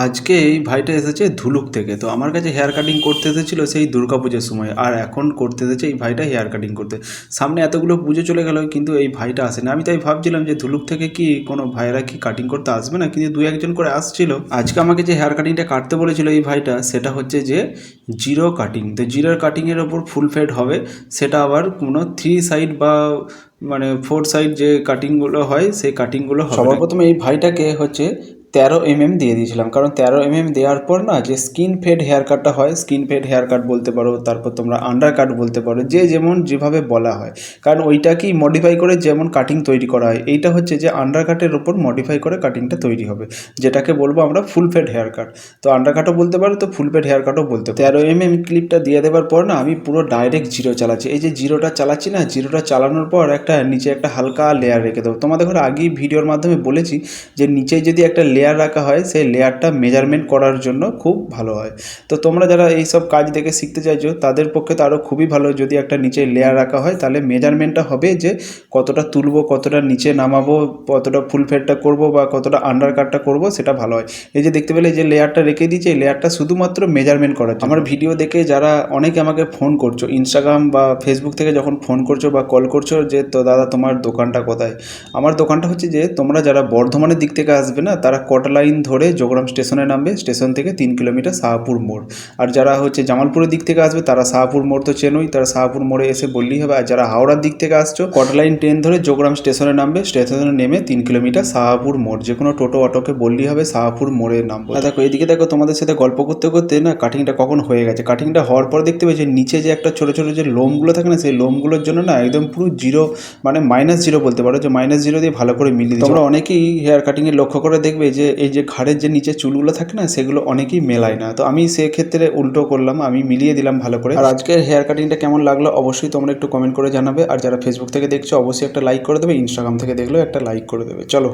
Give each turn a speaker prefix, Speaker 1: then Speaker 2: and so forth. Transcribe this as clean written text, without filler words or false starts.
Speaker 1: আজকে এই ভাইটা এসেছে ধুলুক থেকে। তো আমার কাছে হেয়ার কাটিং করতে এসেছিলো সেই দুর্গাপুজোর সময়, আর এখন করতে এসেছে এই ভাইটা হেয়ার কাটিং করতে। সামনে এতগুলো পুজো চলে গেল কিন্তু এই ভাইটা আসেনি। আমি তাই ভাবছিলাম যে ধুলুক থেকে কি কোনো ভাইরা কি কাটিং করতে আসবে না, কিন্তু দু একজন করে আসছিল। আজকে আমাকে যে হেয়ার কাটিংটা কাটতে বলেছিল এই ভাইটা, সেটা হচ্ছে যে জিরো কাটিং। তো জিরো কাটিংয়ের ওপর ফুল ফেড হবে, সেটা আবার কোনো থ্রি সাইড বা মানে ফোর সাইড যে কাটিংগুলো হয় সেই কাটিংগুলো হবে। সবার প্রথমে এই ভাইটাকে হচ্ছে 13 mm দিয়ে দিয়েছিলাম, কারণ 13 mm দেওয়ার পর না যে স্কিন ফেড হেয়ার কাটটা হয়, স্কিন ফেড হেয়ার কাট বলতে পারো, তারপর তোমরা আন্ডার কাট বলতে পারো, যে যেমন যেভাবে বলা হয়, কারণ ওইটাকেই মডিফাই করে যেমন কাটিং তৈরি করা হয়। এইটা হচ্ছে যে আন্ডার কাটের ওপর মডিফাই করে কাটিংটা তৈরি হবে, যেটাকে বলবো আমরা ফুল ফেড হেয়ার কাট। তো আন্ডার কাটও বলতে পারো, তো ফুল ফেড হেয়ার কাটও বলতে পারো। 13 mm ক্লিপটা দিয়ে দেওয়ার পর না আমি পুরো ডাইরেক্ট জিরো চালাচ্ছি। এই যে জিরোটা চালাচ্ছি না, জিরোটা চালানোর পর একটা নিচে একটা হালকা লেয়ার রেখে দেবো। তোমাদের ঘরে আগেই ভিডিওর মাধ্যমে বলেছি যে নিচে যদি একটা লেয়ার রাখা হয়, সেই লেয়ারটা মেজারমেন্ট করার জন্য খুব ভালো হয়। তো তোমরা যারা এই সব কাজ দেখে শিখতে চাইছো তাদের পক্ষে তো আরও খুবই ভালো, যদি একটা নিচে লেয়ার রাখা হয় তাহলে মেজারমেন্টটা হবে যে কতটা তুলবো, কতটা নিচে নামাবো, কতটা ফুল ফেডটা করবো বা কতটা আন্ডার কাটটা করবো, সেটা ভালো হয়। এই যে দেখতে পেলে যে লেয়ারটা রেখে দিয়েছি, এই লেয়ারটা শুধুমাত্র মেজারমেন্ট করার জন্য। আমার ভিডিও দেখে যারা অনেকে আমাকে ফোন করছো ইনস্টাগ্রাম বা ফেসবুক থেকে, যখন ফোন করছো বা কল করছো যে তো দাদা তোমার দোকানটা কোথায়, আমার দোকানটা হচ্ছে যে তোমরা যারা বর্ধমানের দিক থেকে আসবে না, তারা কটা লাইন ধরে যোগরাম স্টেশনে নামবে, স্টেশন থেকে 3 কিলোমিটার শাহপুর মোড়। আর যারা হচ্ছে জামালপুরের দিক থেকে আসবে তারা শাহপুর মোড় তো চেনোই, তারা শাহপুর মোড়ে এসে বললেই হবে। আর যারা হাওড়ার দিক থেকে আসছো, কটা লাইন ট্রেন ধরে যোগরাম স্টেশনে নামবে, স্টেশনে নেমে 3 কিলোমিটার শাহপুর মোড়, যে কোনো টোটো অটোকে বললেই হবে শাহপুর মোড়ে নামবো। দেখো এইদিকে দেখো, তোমাদের সাথে গল্প করতে করতে না কাটিংটা কখন হয়ে গেছে। কাটিংটা হওয়ার পর দেখতে পেয়েছি নিচে যে একটা ছোটো ছোটো যে লোমগুলো থাকে না, সেই লোমগুলোর জন্য না একদম পুরো জিরো, মানে -0 বলতে পারো, যে -0 দিয়ে ভালো করে মিলিয়ে দিচ্ছি। তোমরা অনেকেই হেয়ার কাটিংয়ে লক্ষ্য করে দেখবে যে এই যে ঘাড়ের যে নিচে চুলগুলো থাকে না, সেগুলো অনেকেই মেলায় না। তো আমি সেক্ষেত্রে উল্টো করলাম, আমি মিলিয়ে দিলাম ভালো করে। আর আজকের হেয়ার কাটিংটা কেমন লাগলো অবশ্যই তোমরা একটু কমেন্ট করে জানাবে। আর যারা ফেসবুক থেকে দেখছো অবশ্যই একটা লাইক করে দেবে, ইনস্টাগ্রাম থেকে দেখলেও একটা লাইক করে দেবে। চলো।